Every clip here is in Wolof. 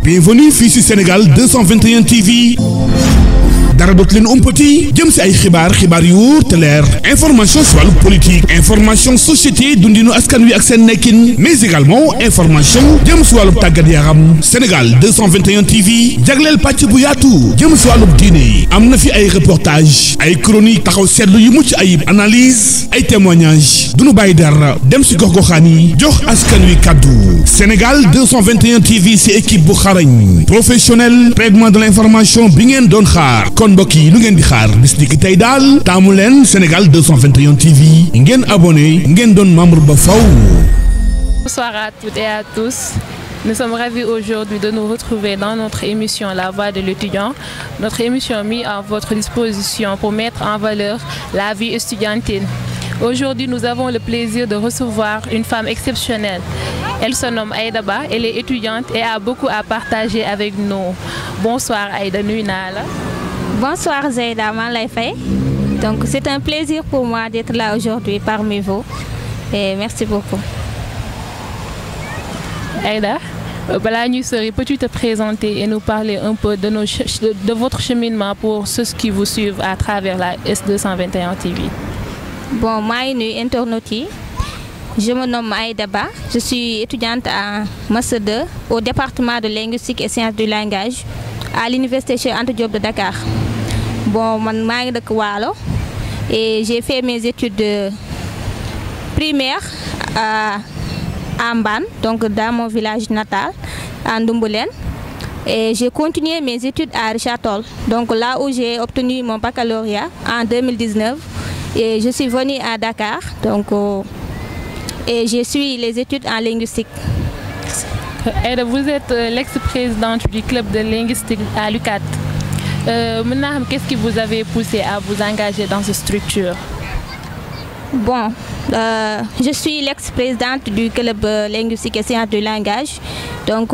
Bienvenue fii ci Sénégal 221 TV. dara dootu leen umpati jëm ci ay xibaar yu wóor te leer information ci wàllu politique information société dundinu askan wi ak seen nekkin mais également information jëm ci wàllu tàggat yaram Sénégal 221 TV jagleel pàcc bu yaatu jëm ci wàllu diine am na fi ay reportage ay chronique taxaw seetlu yu mucc ayib analyse ay témoignage duñu bàyyi dara dem ci gox-goxaan yi jox askan wi kaddu Sénégal 221 TV ci équipe bu xarañ professionnel traitement de l'information bi ngeen doon xaar mbokk yi lu ngeen di xaar bis ni ki tey daal taamu leen Sénégal 221 TV ngeen abonné ngeen doon membre ba faw. Bonsoir à toutes et à tous. Nous sommes ravis aujourd'hui de nous retrouver dans notre émission La Voix de l'étudiant, notre émission mise à votre disposition pour mettre en valeur la vie estudiantine. Aujourd'hui, nous avons le plaisir de recevoir une femme exceptionnelle. Elle se nomme Aïda Ba, elle est étudiante et a beaucoup à partager avec nous. Bonsoir Aïda, nuyu naa la. Bonsoir Zeyda, maa lay fay. Donc c'est un plaisir pour moi d'être là aujourd'hui parmi vous et merci beaucoup. Aïda, balaa ñuy sori, peux-tu te présenter et nous parler un peu de votre cheminement pour ceux qui vous suivent à travers la S221 TV? Bon, maa ngi nuyu internautes yi. Je me nomme Aïda Ba, je suis étudiante en Master 2 au département de linguistique et sciences du langage à l'université Cheikh Anta Diop de Dakar. Bon, man maa ngi dëkk Waalo et j'ai fait mes études primaires à Mbane, donc dans mon village natal, à Ndoumboulen. Et j'ai continué mes études à Richard Toll, donc là où j'ai obtenu mon baccalauréat en 2019. Et je suis venue à Dakar, donc et j'ai suivi les études en linguistique. Aïda, vous êtes l'ex-présidente du club de linguistique à l'UCAD. Maintenant, qu'est-ce qui vous avait poussé à vous engager dans cette structure? Bon, je suis l'ex-présidente du club linguistique et sciences du langage. Donc,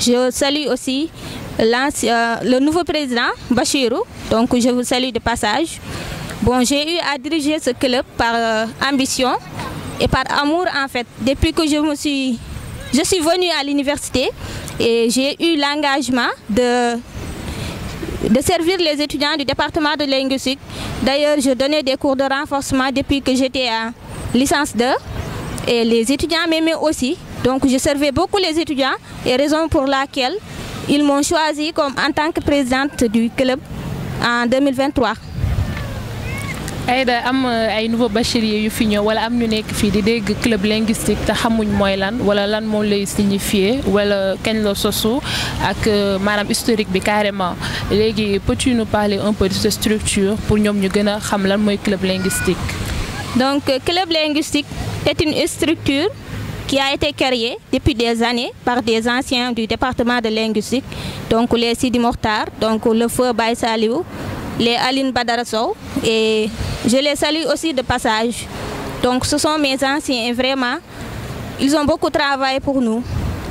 je salue aussi le nouveau président, Bachirou. Donc, je vous salue de passage. Bon, j'ai eu à diriger ce club par ambition et par amour en fait. Depuis que je suis venue à l'université et j'ai eu l'engagement de servir les étudiants du département de linguistique. D'ailleurs, je donnais des cours de renforcement depuis que j'étais en licence 2 et les étudiants m'aimaient aussi. Donc, je servais beaucoup les étudiants et raison pour laquelle ils m'ont choisi comme en tant que présidente du club en 2023. Aïda, am ay nouveau bachelier yu fi ñëw wala am ñu nekk fii di dégg club linguistique te xamuñ mooy lan wala lan moo lay signifier wala kañ la sosu ak maanaam historique bi carrément léegi peux-tu nous parler un peu de cette structure pour ñoom ñu gën a xam lan mooy club linguistique? Donc club linguistique est une structure qui a été créée depuis des années par des anciens du département de linguistique, donc les Sidi Mokhtar, donc le feu Baye Saliou, les Aline Badara Sow, et je les salue aussi de passage. Donc ce sont mes anciens et vraiment, ils ont beaucoup travaillé pour nous.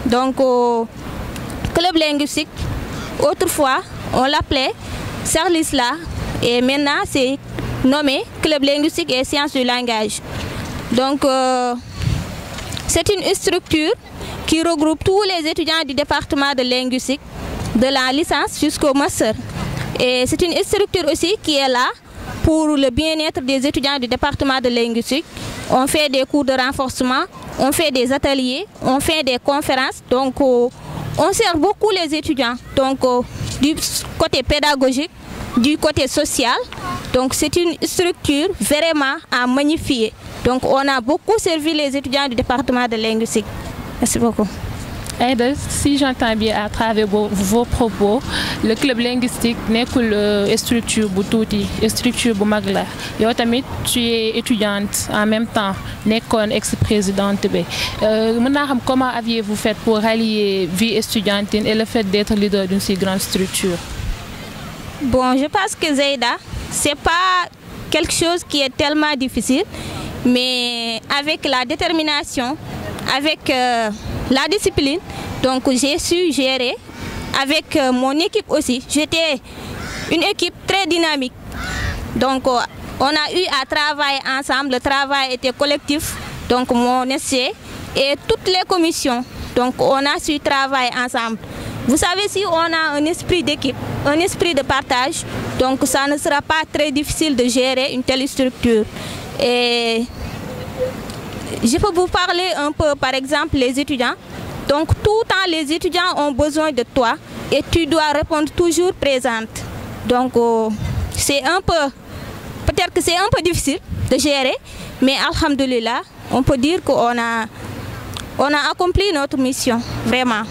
Donc club linguistique, autrefois on l'appelait Serlisla et maintenant c'est nommé club linguistique et sciences du langage. Donc c'est une structure qui regroupe tous les étudiants du département de linguistique, de la licence jusqu'au master. Et c'est une structure aussi qui est là pour le bien-être des étudiants du département de linguistique. On fait des cours de renforcement, on fait des ateliers, on fait des conférences. Donc, on sert beaucoup les étudiants. Donc, du côté pédagogique, du côté social. Donc, c'est une structure vraiment à magnifier. Donc, on a beaucoup servi les étudiants du département de linguistique. Merci beaucoup. Aïda, si j'entends bien à travers vos propos, le club linguistique nekkul structure bu tuuti, structure bu mag la. Yow tamit tu es étudiante en même temps, nekkoon ex-présidente bi. Mën naa xam comment aviez-vous fait pour rallier vie estudiantine et le fait d'être leader d'une si grande structure? Bon, je pense que Zeyda, c'est pas quelque chose qui est tellement difficile, mais avec la détermination, avec la discipline, donc j'ai su gérer avec mon équipe aussi. J'étais une équipe très dynamique. Donc on a eu à travailler ensemble, le travail était collectif, donc mon SC et toutes les commissions. Donc on a su travailler ensemble. Vous savez, si on a un esprit d'équipe, un esprit de partage, donc ça ne sera pas très difficile de gérer une telle structure. Et je peux vous parler un peu, par exemple, les étudiants. Donc tout le temps, les étudiants ont besoin de toi et tu dois répondre toujours présente. Donc c'est un peu, peut-être que c'est un peu difficile de gérer, mais alhamdoulilah, on peut dire qu'on a accompli notre mission, vraiment.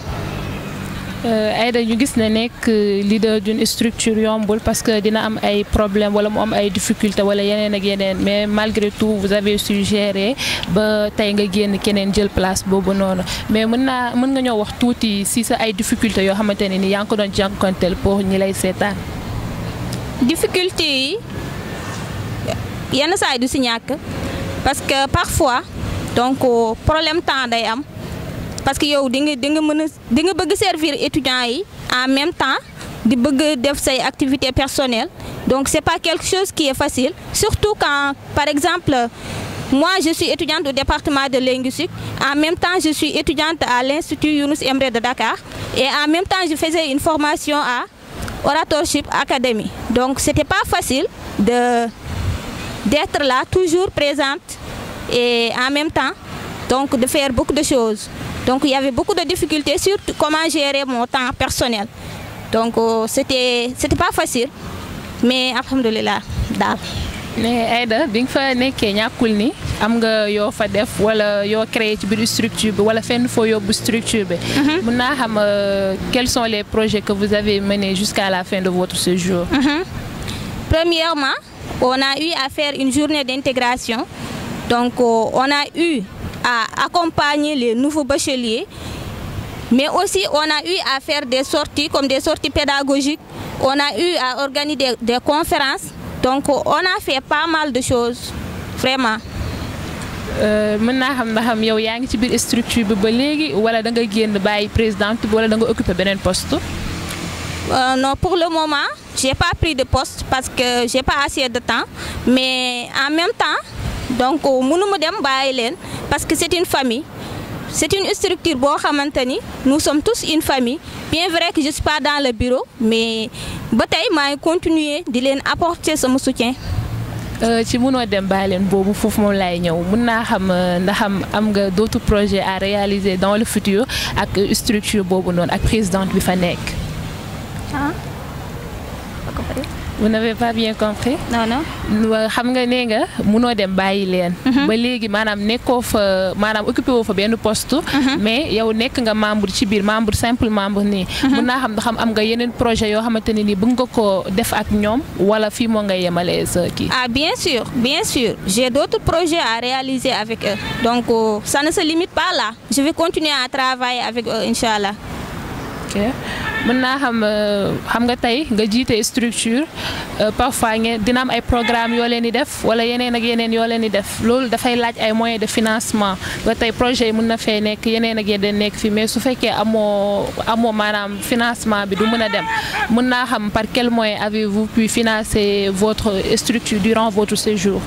Aïda, ñu gis ne nekk leader d'une structure yombul parce que dina am ay problèmes wala mu am ay difficultés wala yeneen ak yeneen, mais malgré tout vous avez su gérer ba tey nga génn keneen jël place boobu noonu. Mais mën nga ñoo wax tuuti si sa ay difficultés yoo xamante ne ni yaa ngi ko doon jànkonteel pour ñi lay seetaan. Difficultés yi yenn saa yi du si ñàkk parce que parfois donc problème temps day am. Parce que yow di nga bëgg servir étudiants yi en même temps di bëgg def say activités personnelles, donc c'est pas quelque chose qui est facile, surtout quand par exemple moi je suis étudiante au département de linguistique, en même temps je suis étudiante à l'Institut Younous Emre de Dakar et en même temps je faisais une formation à Oratorship Academy, donc c'était pas facile d'être là toujours présente et en même temps donc de faire beaucoup de choses. Donc il y avait beaucoup de difficultés sur comment gérer mon temps personnel. Donc c'était pas facile, mais alhamdoulilah daal. Mais Aïda bi nga fa nekkee ñàkkul ni am nga yoo fa def wala yoo créé ci biir structure bi wala fenn foo yóbbu structure bi. Mën naa xam quels sont les projets que vous avez menés jusqu'à la fin de votre séjour. Premièrement, on a eu à faire une journée d'intégration. Donc on a eu à accompagner les nouveaux bacheliers, mais aussi on a eu à faire des sorties comme des sorties pédagogiques, on a eu à organiser des conférences, donc on a fait pas mal de choses, vraiment. Mën naa xam yow yaa ngi ci biir structure bi ba léegi wala da nga génn bàyyi présidente bi wala da nga occuper beneen poste? Non, pour le moment, j'ai pas pris de poste parce que j'ai pas assez de temps, mais en même temps, donc mënuma dem bàyyi leen parce que c'est une famille, c'est une structure boo xamante ni nous sommes tous une famille, bien vrai que je suis pas dans le bureau, mais ba tey maa ngi continuer di leen apporter sama soutien. Ci mënoo dem bàyyi leen boobu foofu moom laay ñëw mën naa xam ndax am nga d'autres projets à réaliser dans le futur ak structure boobu noonu ak présidente bi fa nekk. Vous n'avez pas bien compris? Non, non. Xam nga nee nga mënoo dem bàyyi leen. Ba léegi maanaam nekkoo fa maanaam occupé woo fa benn poste. Mais yow nekk nga membre ci biir membre simple membre nii. Mën naa xam am nga yeneen projet yoo xamante ne nii bëgg nga ko def ak ñoom wala fii moo ngay yemale sa kii. Ah bien sûr, j'ai d'autres projets à réaliser avec eux. Donc ça ne se limite pas là. Je vais continuer à travailler avec eux, Inch'Allah. Ok. Mën naa xam nga tey nga jiite structure parfois dina am ay programme yoo leen di def wala yeneen ak yeneen yoo leen di def loolu dafay laaj ay moyens de financement ba tey projet yi mën na fee nekk yeneen ak yeneen nekk fi mais su fekkee amoo maanaam financement bi du mën a dem mën naa xam par quel moyen avez-vous pu financer votre structure durant votre séjour?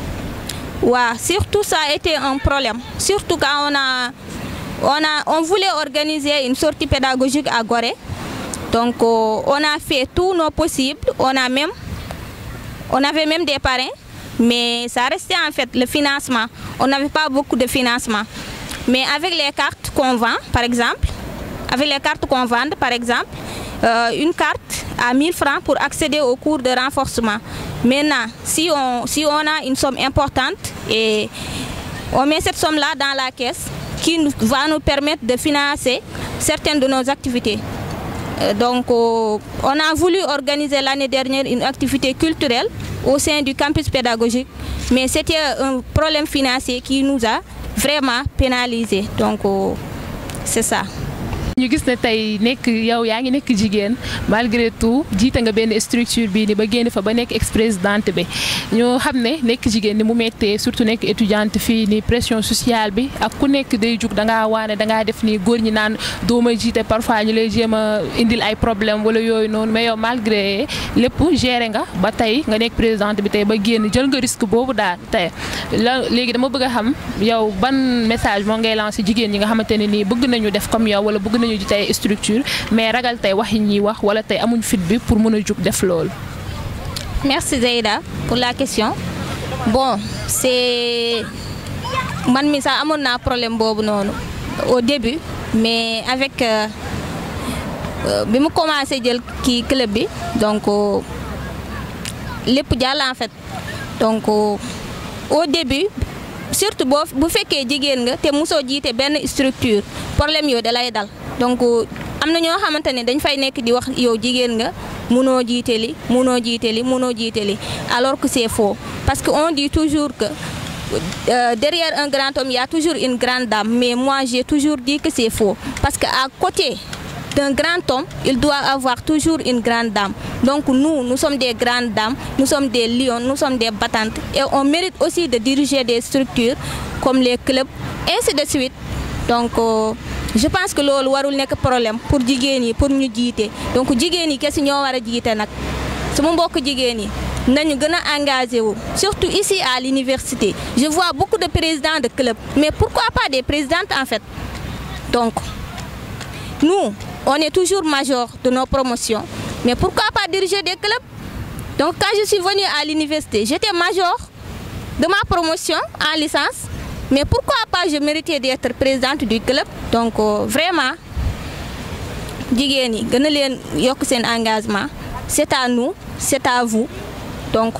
Ouais, surtout ça a été un problème, surtout quand on voulait organiser une sortie pédagogique à Gorée. Donc on a fait tout nos possibles, on avait même des parrains, mais ça restait en fait le financement. On n'avait pas beaucoup de financement. Mais avec les cartes qu'on vend, par exemple, une carte à 1000 francs pour accéder au cours de renforcement. Maintenant, si on a une somme importante et on met cette somme-là dans la caisse qui va nous permettre de financer certaines de nos activités. Donc on a voulu organiser l'année dernière une activité culturelle au sein du campus pédagogique, mais c'était un problème financier qui nous a vraiment pénalisé. Donc c'est ça. ñu gis ne tey yow yaa ngi nekk jigéen malgré tout jiite nga benn structure bii ni ba génn fa ba nekk ex-présidente bi ñu xam ne nekk jigéen ni mu méttee surtout nekk étudiante fii ni pression sociale bi ak ku nekk day jug dangaa waane dangaa def ni góor ñi naan dooma jiite parfois ñu lay jéem a indil ay problème wala yooyu noonu mais yow malgré lépp géré nga ba tey nga nekk présidente bi tey ba génn jël nga risque boobu daal tey léegi dama bëgg a xam yow ban message moo ngay lancé jigéen ñi nga xamante ne nii bëgg nañu def comme yow wala bëgg nañu nañu ji tey structure mais ragal tey wax yi ñuy wax wala tey amuñ fit bi pour mën a jug def loolu. Merci Zeyda pour la question. Bon, c'est man mi sax amoon naa problème boobu noonu au début mais avec bi mu commencé jël kii club bi donc lépp jàll en fait donc au début surtout bu fekkee jigéen nga te mosoo jiite benn structure problème yooyu da lay dal donc am na ñoo xamante ne dañ fay nekk di wax yow jigéen nga munoo jiite li munoo jiite li munoo jiite li alors que c'est faux parce que on dit toujours que derrière un grand homme il y a toujours une grande dame mais moi j'ai toujours dit que c'est faux parce que à côté d'un grand homme il doit avoir toujours une grande dame donc nous sommes des grandes dames, nous sommes des lions, nous sommes des battantes et on mérite aussi de diriger des structures comme les clubs ainsi de suite donc je pense que loolu warul nekk problème pour jigéen yi pour ñu jiite donc jigéen yi kese ñoo war a jiite nag sama mbokk jigéen yi nañu gën a engagé wu surtout ici à l'université je vois beaucoup de présidents de clubs mais pourquoi pas des présidentes en fait donc nous on est toujours major de nos promotions mais pourquoi pas diriger des clubs donc quand je suis venue à l'université j'étais major de ma promotion en licence mais pourquoi pas je méritais d'être présidente du club donc vraiment jigéen yi gën a leen yokk seen engagement c'est à nous c'est à vous donc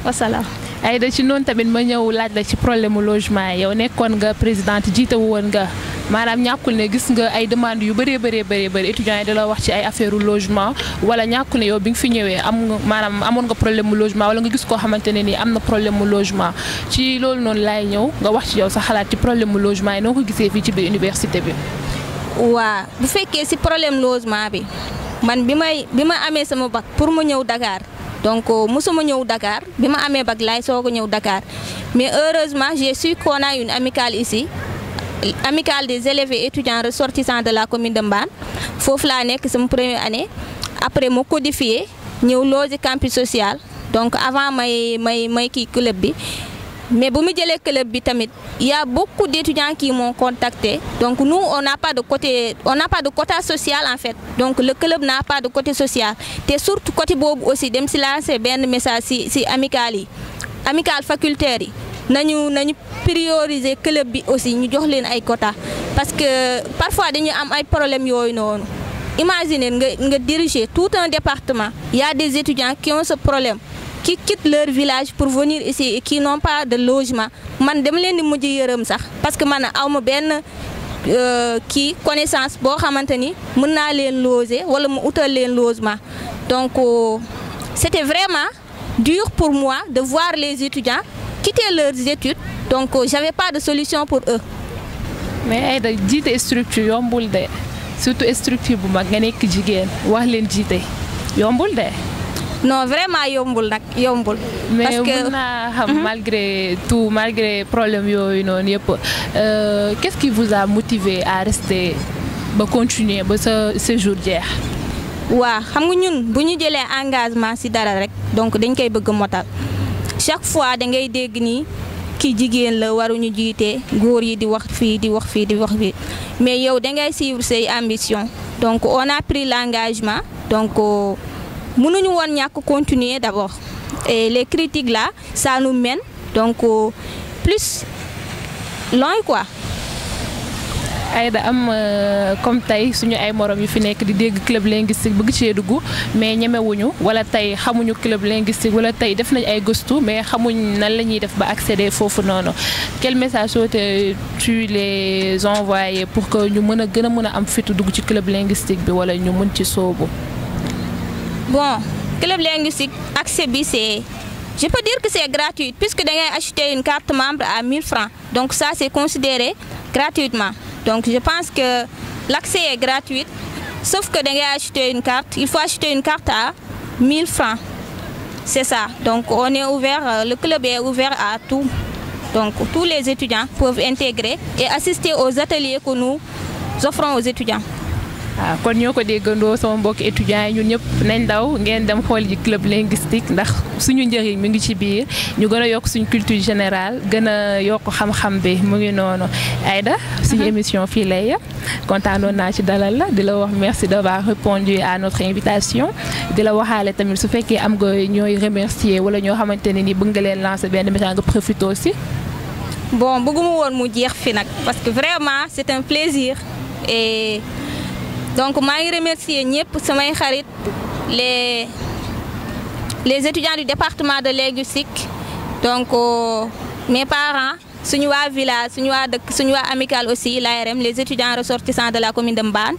wasalaam. Aïda ci noonu tamit ma ñëw laaj la ci problème mu logement yow nekkoon nga présidente jiite woon nga maanaam ñàkkul ne gis nga ay demandes yu bëree bëri étudiants yi da la wax ci ay affaire logement wala ñàkkul ne yow bi nga fi ñëwee maanaam amoon nga problème mu logement wala nga gis koo xamante ne nii am na problème mu logement ci loolu noonu laay ñëw nga wax ci yow sa xalaat ci problème mu logement yi noo ko gisee fii ci biir université bi. waa bu fekkee si problème logement bi man bi ma amee sama bac pour ma ñëw Dakar. donc musuma ñëw Dakar bi ma amee bac laay soog a ñëw Dakar mais heureusement j'ai su qu'on a une amicale ici amicale des élèves et étudiants ressortissants de la commune de Mbane foofu laa nekk sama première année après ma codifié ñëw loger campus social donc avant may kii club bi mais bu mu jëlee club bi tamit il y a beaucoup d'étudiants qui m'ont contacté donc nous on n'a pas de quota social en fait donc le club n'a pas de côté social te surtout côté boobu aussi dem si lancer benn message si amicale yi amicale facultaire yi nañu prioriser club bi aussi ñu jox leen ay quota parce que parfois dañu am ay problèmes yooyu noonu imaginez nga diriger tout un département il y a des étudiants qui ont ce problème qui quittent leur village pour venir ici et qui n'ont pas de logement man dama leen di mujj yërëm sax parce que man awma benn kii connaissance boo xamante ni mën naa leen loger wala mu utal leen logement donc c'était vraiment dur pour moi de voir les étudiants quitter leurs études donc j'avais pas de solution pour eux. mais Aïda jiite structure yombul de surtout structure bu mag nga nekk jigéen wax leen jiite yombul de. non vraiment yombul nag yombul. parce que mais mën naa xam malgré tout malgré problème yooyu noonu yëpp qu'est-ce qui vous a motivé à rester ba continuer ba sa séjour jeex. waaw xam nga ñun bu ñu jëlee engagement ci dara rek donc dañ koy bëgg motal chaque fois da ngay dégg ni ki jigéen la waruñu jiite góor yi di wax fii di wax fii di wax fii mais yow da ngay suivre say ambition donc on a pris l'engagement donc. mënuñu woon ñàkk continuer d'abord et les critiques là ça nous mène donc plus loin quoi. Aïda am comme tey suñu ay morom yu fi nekk di dégg club linguistique bëgg cee dugg mais ñemewuñu wala tey xamuñu club linguistique wala tey def nañ ay gëstu mais xamuñ nan la ñuy def ba accéder foofu noonu quel message souhaites-tu les envoyer pour que ñu gën a am fitu dugg ci club linguistique bi wala ñu mën ci soobu. Bon, club linguistique, accès bi c'est... Je peux dire que c'est gratuit puisque vous avez acheté une carte membre à 1000 francs. Donc ça c'est considéré gratuitement. Donc je pense que l'accès est gratuit sauf que vous avez acheté une carte. Il faut acheter une carte à 1000 francs. C'est ça. Donc on est ouvert, le club est ouvert à tout. Donc tous les étudiants peuvent intégrer et assister aux ateliers que nous offrons aux étudiants. waaw kon ñoo ko déggandoo sama mbokki étudiants yi ñun ñëpp nañ daw ngeen dem xool ji club linguistique ndax suñu njëriñ mi ngi ci biir ñu gën a yokk suñu culture générale gën a yokk xam-xam bi mu ngi noonu. Aïda suñu émission fii lay yem kontaanoon naa ci dalal la di la wax merci d'avoir répondu à notre invitation di la waxaale tamit su fekkee am nga ñooy remercier wala ñoo xamante ne ni bëgg nga leen lancer benn message nga profité aussi. Bon bëgguma woon mu jeex fi nag parce que vraiment c'est un plaisir et donc maa ngi remercier ñëpp samay xarit les étudiants du département de linguistique donc mes parents suñu waa village suñu waa dëkk suñu waa amicale aussi l'ARM les étudiants ressortissants de la commune de Mbane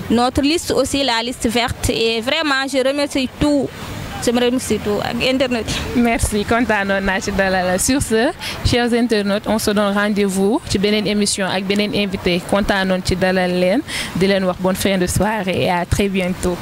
notre liste aussi la liste verte et vraiment je remercie tout ak internet. Merci kontaanoon naa ci dalal sur ce chers internautes on se donne rendez-vous ci beneen émission ak beneen invité kontaanoon ci dalal leen di leen wax bonne fin de soirée et à très bientôt.